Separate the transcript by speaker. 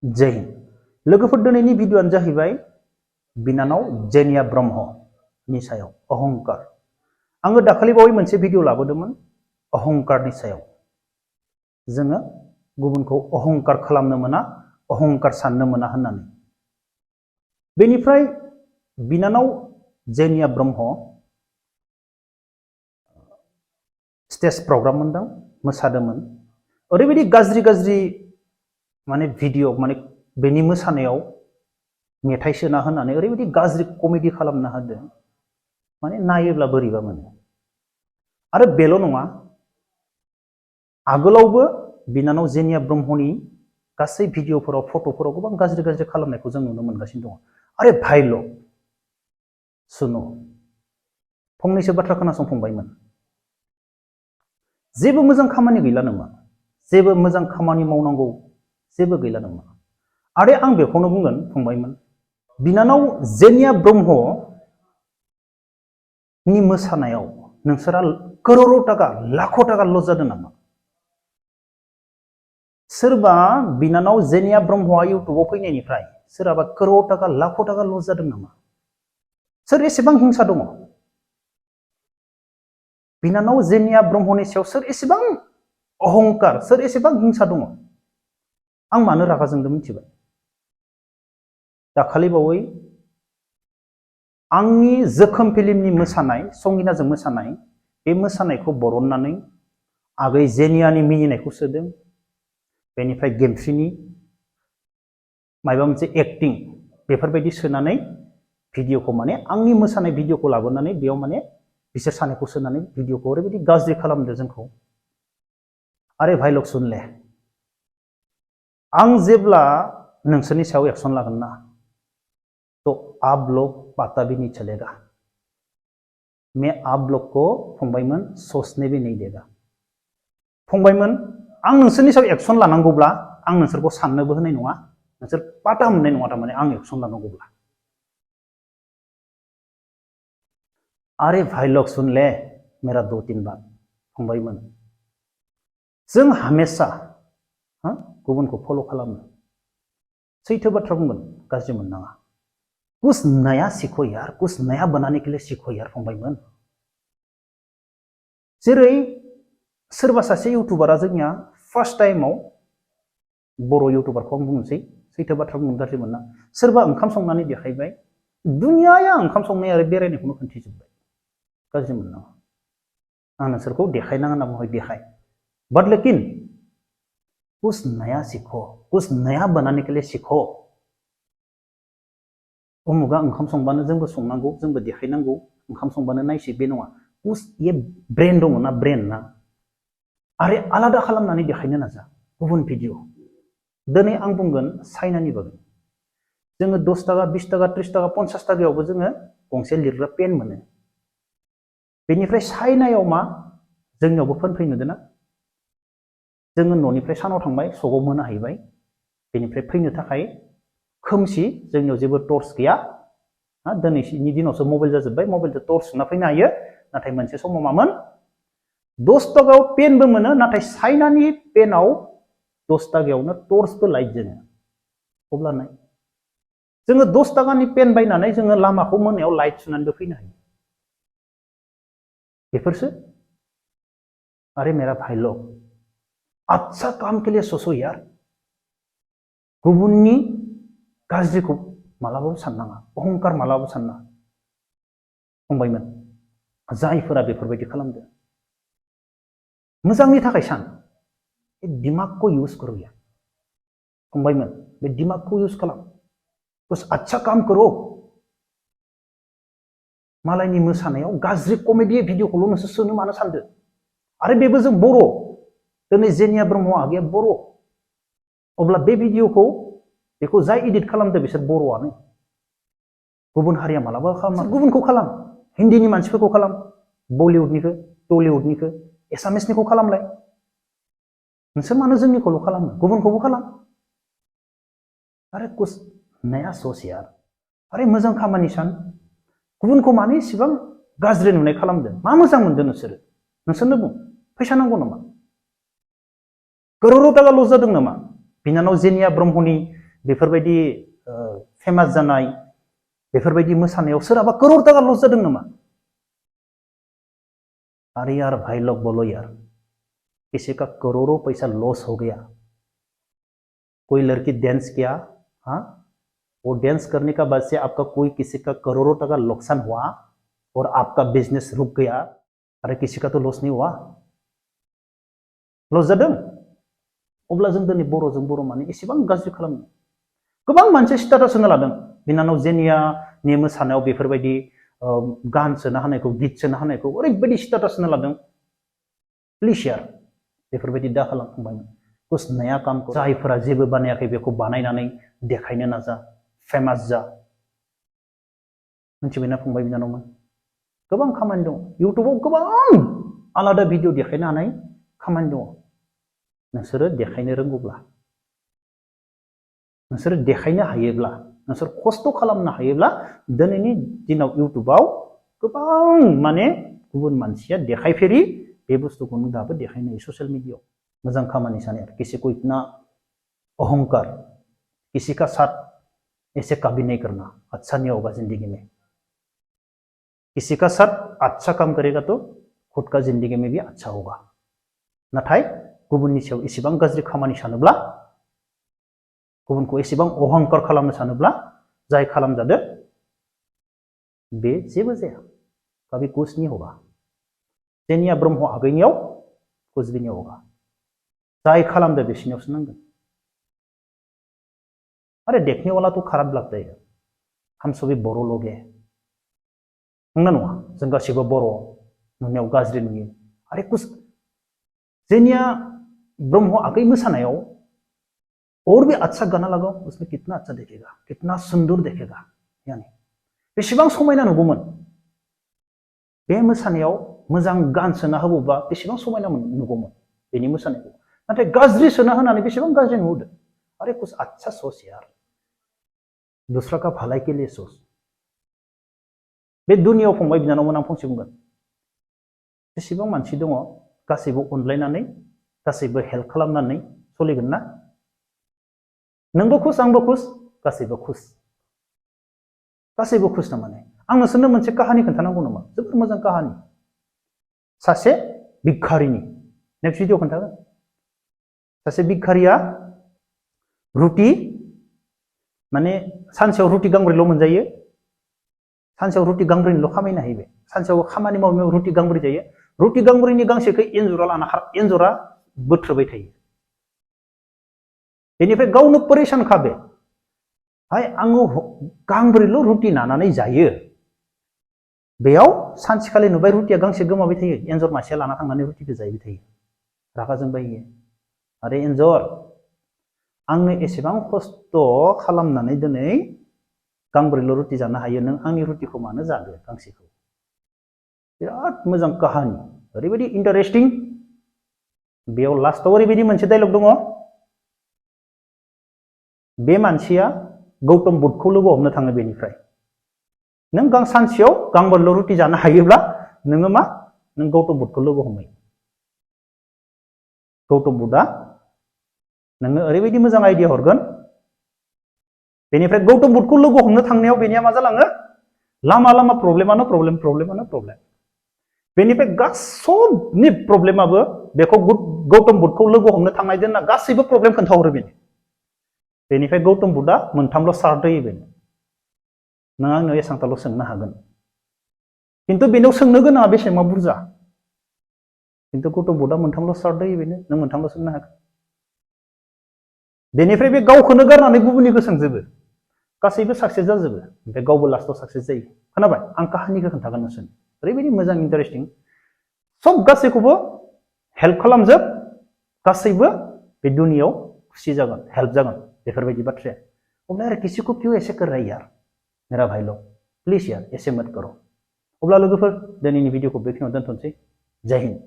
Speaker 1: जय हिन्द लोगोफोर दिनैनि भिडिअआनो जाहैबाय बिनानाव जेनिया ब्रह्मनि सायाव अहंकार। आङो दाखालि बावै मोनसे भिडिअ लाबोदोंमोन अहंकारनि सायाव। जोङो गुबुनखौ अहंकार खालामनो मोना, अहंकार साननो मोना होननानै। बेनिफ्राय बिनानाव जेनिया ब्रह्म स्टेज प्रग्राम मोनदों, मोसादोंमोन। ओरैबायदि गाज्रि गाज्रि माने भिडिअ माने बेनि मोसानायाव मेथाइ सोना होनानै ओरैबायदि गाज्रि कमेडि खालामना होदों, माने नायोब्ला बोरैबा मोनो। आरो बेल' नङा, आगोलावबो बिनानाव जेनिया ब्रह्मनि गासै भिडिअफोराव फट'फोराव गोबां गाज्रि गाज्रि खालामनायखौ जों नुनो मोनगासिनो दङ। आरे भाइल' सुनु फंनैसो बाथ्रा खोनासंफंबायमोन। जेबो मोजां खामानि गैला नामा? जेबो मोजां खामानि मावनांगौ जेबो गैला नामा? आरो आं बेखौनो बुंगोन फंबायमोन, बिनानाव जेनिया ब्रह्मनि मोसानायाव नोंसोरा करोड़ टाका लाख टाका लस जादों नामा? सोरबा बिनानाव जेनिया ब्रह्मआ इउटुबाव फैनायनिफ्राय सोरहाबा करोड़ टाका लाख टाका लस जादों नामा? सोर एसेबां हिंसा दङ? बिनानाव जेनिया ब्रह्मनि सायाव सोर एसेबां अहंकार, सोर एसेबां हिंसा दङ? आं मानो रागा जोंदों मिथिबाय? दाखालि बावै आंनि जोखोम फिल्मनि मोसानाय, संगिनाजों मोसानाय, बे मोसानायखौ बरननानै आगै जेनियानि मिनिनायखौ सोदों, बेनिफ्राय गेमस्रिनि माबा मोनसे एक्टिं बेफोरबायदि सोनानै भिडिअखौ माने आंनि मोसानाय भिडिअखौ लाबोनानै बेयाव माने बिसोर सानैखौ सोनानै भिडिअखौ ओरैबायदि गाज्रि खालामदों जोंखौ। आरे भाई लोग सुन ले, आं जेब्ला नोंसोरनि सायाव एक्शन लागोन ना, तो आप लोग पता भी नहीं चलेगा। मैं आप लोग को फंबायमोन सोचने भी नहीं देगा। फंबायमोन, आं नोंसोरनि सायाव एक्शन लानांगौब्ला आं नोंसोरखौ साननोबो होनाय नङा, नोंसोर पाता मोननाय नङा थारमाने आं एक्शन लानांगौब्ला। अरे भाई लोग सुन ले मेरा 2-3 बात फंबायमोन, जों हमेशा गुबुनखौ फल' खालामो, सैथो बाथ्रा बुंगोन, गाज्रि मोननाङा। कुछ नया सीखो यार, कुछ नया बनाने के लिए सीखो यार फंबायमोन। जेरै सोरबा सासे इउटुबारा जोंनिया फार्स्ट टाइमाव बर' इउटुबारखौ आं बुंनोसै, सैथो बाथ्रा बुंगोन, गाज्रि मोनना। सोरबा ओंखाम संनानै देखायबाय, दुनियाया ओंखाम संनाय आरो बेरायनायखौनो खोन्थिजोब्बाय, गाज्रि मोननाङा। आं नोंसोरखौ देखायनाङा होनना बुङो, देखाय, बाट लेकिन कुछ नया सीखो, कुछ नया बनाने के लिए सीखो। उमुगा ओंखाम संबानो जोंबो संनांगौ, जोंबो देखायनांगौ, ओंखाम संबानो नायसै, बे नङा। कुछ ये ब्रेन दङ ना, ब्रेन ना, आरो आलादा खालामनानै देखायनो नाजा गुबुन भिडिअ। दिनै आं बुंगोन चाइनानि बागै। जोङो 10 टाका 20 टाका 30 टाका 50 टाकायावबो जोङो गंसे लिरग्रा पेन मोनो। बेनिफ्राय चाइनायाव मा जोंनियावबो फैनो नुदों ना? जोङो न'निफ्राय सानाव थांबाय, सगाव मोनाहैबाय, बेनिफ्राय फैनो थाखाय खोमसि, जोंनियाव जेबो टर्च गैया। दिनैनि दिनावसो मबाइल जाजोब्बाय, मबाइलजों टर्च सुना फैनो हायो। नाथाय मोनसे समाव मामोन, 10 टाकायाव पेनबो मोनो, नाथाय चाइनानि पेनाव 10 टाकायावनो टर्चबो लाइट जोङो। अब्ला नाय, जोङो 10 टाकानि पेन बायनानै जोङो लामाखौ मोनायाव लाइट सुनानैबो फैनो हायो। बेफोरसो। अरे मेरा भाई लोग, अच्छा काम के लिए सोचो यार। गुबुननि गाज्रिखौ मालाबाबो साननाङा, अहंकार मालाबाबो साननाङा फंबायमोन। जायफोरा बेफोरबायदि खालामदों, मोजांनि थाखाय सान, दिमागखौ इउज करो यार फंबायमोन, बे दिमागखौ इउज खालाम, कुछ अच्छा काम करो। मालायनि मोसानायाव गाज्रि कमेडि भिडिअखौल' नोंसोर सोनो मानो सानदों? आरो बेबो जों बर', दिनै जेनिया ब्रह्म आगैया बर', अब्ला बे भिडिअखौ बेखौ जाय एडिट खालामदो बिसोर बर'आनो। गुबुन हारिया मालाबा खालामा, गुबुनखौ खालाम, हिन्दीनि मानसिफोरखौ खालाम, बलिउडनिखौ, टलिउडनिखौ, एसामिसनिखौ खालामलाय। नोंसोर मानो जोंनिखौल' खालामो? गुबुनखौबो खालाम। आरे कुछ नया सोच यार, आरे मोजां खामानि सान। गुबुनखौ मानो इसेबां गाज्रि नुनाय खालामदों? मा मोजां मोनदों नोंसोरो? नोंसोरनो बुं, फैसा नांगौ नामा? करोड़ टाका लस जादों नामा? बिनानाव जेनिया ब्रह्मनि बेफोरबायदि फेमास जानाय बेफोरबायदि मोसानायाव सोरहाबा करोड़ टाका लस जादों नामा? अरे यार भाई लोग बोलो यार, किसी का करोड़ों पैसा लॉस हो गया, कोई लड़की डांस किया, हाँ, वो डांस करने का बाद से आपका कोई किसी का करोड़ों टाका नुकसान हुआ और आपका बिजनेस रुक गया, अरे किसी का तो लॉस नहीं हुआ, लॉस जादों। अब्ला जों दिनै बर'जों बर' माने एसेबां गाज्रि खालामनो गोबां मानसि स्टेटास होनो लादों। बिनानाव जेनियानि मोसानायाव बेफोरबायदि गान सोनो हानायखौ, गित सोनो हानायखौ ओरैबायदि स्टेटास होनो लादों। प्लिज यार बेफोरबायदि दा खालाम फंबायमोन। कुछ नया काम करो, जायफोरा जेबो बानायाखै बेखौ बानायनानै देखायनो नाजा, फेमास जा। मिथिबायना फंबाय बिनानावमोन? गोबां खामानि दं, इउटुबाव गोबां आलादा भिडिअ देखायनो हानाय खामानि दं। नोंसोरो देखायनो रोंगौब्ला, नोंसोरो देखायनो हायोब्ला, नोंसोर खस्थ' खालामनो हायोब्ला दिनैनि दिनाव इउटुबाव गोबां माने गुबुन मानसिया देखायफेरि बे बुस्थुखौ नों दाबो देखायनो हायो ससियेल मिडियायाव। मोजां खामानि सानो यार, किसी को इतना अहंकार, किसी का साथ ऐसे कभी नहीं करना, अच्छा नहीं होगा जिंदगी में। किसी का साथ अच्छा काम करेगा तो खुद का जिंदगी में भी अच्छा होगा। नाथाय गुबुननि सायाव एसेबां गाज्रि खामानि सानोब्ला, गुबुनखौ एसेबां अहंकार खालामनो सानोब्ला, जाय खालामजादो बे जेबो जाया, कभी कुछ नहीं होगा। जेनिया ब्रह्म आगैनियाव कुछ भी नहीं होगा, जाय खालामदो बिसिनियावसो नांगोन। अरे देखने वाला तो खराब लगता है, हम सभी बर' लोग हैं, नंगौना नङा? जों गासिबो बर', नुनायाव गाज्रि नुयो। अरे कुछ जेनिया ब्रह्म आगै मोसानायाव और भी अच्छा गाना लगाओ, उसमें कितना अच्छा देखेगा, कितना सुंदर देखेगा। यानी बेसेबां समायना नुगौमोन बे मोसानायाव मोजां गान सोना होबोबा बेसेबां समायना नुगौमोन बेनि मोसानायखौ। नाथाय गाज्रि सोना होनानै बेसेबां गाज्रि नुदो। अरे कुछ अच्छा सोच यार, दूसरा का भलाई के लिए सोच। बे दुनियाव फंबाय बिनानावमोन आं फंसे बुंगोन, बेसेबां मानसि दङ गासैबो अनलायनानै, गासैबो हेल्प खालामनानै सोलिगोन ना? नोंबो खुस, आंबो खुस, गासैबो खुस। गासैबो खुस नामाने? आं नोंसोरनो मोनसे काहानि खोन्थानांगौ नामा? जोबोर मोजां काहानि। सासे भिखारिनि, नेक्स्ट भिडिअ खोन्थागोन। सासे भिखारिया रुटि, माने सानसेयाव रुटि गांब्रैल' मोनजायो, सानसेयाव रुटि गांब्रैनिल' खामायनो हायो। बे सानसेयाव खामानि मावनायाव रुटि गांब्रै जायो, रुटि गांब्रैनि गांसेखौ एन्जरा बोथ्रोबाय थायो। बेनिफ्राय गावनो परेशानखा बे, हाय आङो गांब्रैल' रुटि नानानै जायो, बेयाव सानसेखालि नुबाय रुटिया गांसे गोमाबाय थायो, एन्जर मासेया लाना थांनानै रुटिखौ जाहैबाय थायो। रागा जोंबाय इयो, आरे एन्जर आंनो एसेबां खस्थ' खालामनानै दिनै गांब्रैल' रुटि जानो हायो, नों आंनि रुटिखौ मानो जादो गांसेखौ? बिराद मोजां काहानि, ओरैबायदि इन्टारेस्टिं। बेयाव लास्टआव ओरैबायदि मोनसे डायलग दङ, बे मानसिया गौतम बुद्धखौ लोगो हमनो थाङो। बेनिफ्राय नों सानसेयाव गांब्रैल' रुटि जानो हायोब्ला नोङो मा, नों गौतम बुद्धखौ लोगो हमहै। गौतम बुद्धआ नोंनो ओरैबायदि मोजां आइडिया हरगोन। बेनिफ्राय गौतम बुद्धखौ लोगो हमनो थांनायाव बेनिया मा जालाङो, लामा लामा प्रब्लेमानो प्रब्लेम, प्रब्लेमानो प्रब्लेम। बेनिफ्राय गासैनि प्रब्लेमाबो बेखौ गौतम बुद्धखौ लोगो हमनो थांनाय दोनना गासैबो प्रब्लेम खोन्थाहरो बेनो। बेनिफ्राय गौतम बुद्धआ मोनथामल' सार्ट होयो बेनो, नों आंनो एसांटाल' सोंनो हागोन। खिन्थु बेनाव सोंनो गोनाङा बेसेबां बुरजा, खिन्थु गौतम बुद्धआ मोनथामल' सार्ट होयो बेनो, नों मोनथामल' सोंनो हागोन। बेनिफ्राय बे गावखौनो गारनानै गुबुननिखौ सोंजोबो, गासैबो साक्सेस जाजोबो, ओमफ्राय गावबो लास्टआव साक्सेस जायो। खोनाबाय? आं काहानिखौ खोन्थागोन नोंसोरनो, ओरैबायदि मोजां इन्टारेस्टिं। सब गासैखौबो हेल्प खालामजोब, गासैबो बे दुनियाव खुसि जागोन, हेल्प जागोन, बेफोरबायदि बाथ्राया। अब्ला यार किसी को क्यों ऐसे कर रहा है यार मेरा भाई लोग, प्लिज यार ऐसे मत करो। अब्ला लोगोफोर दिनैनि भिडिअखौ बेखिनियाव दोनथ'नोसै। जय हिन्द।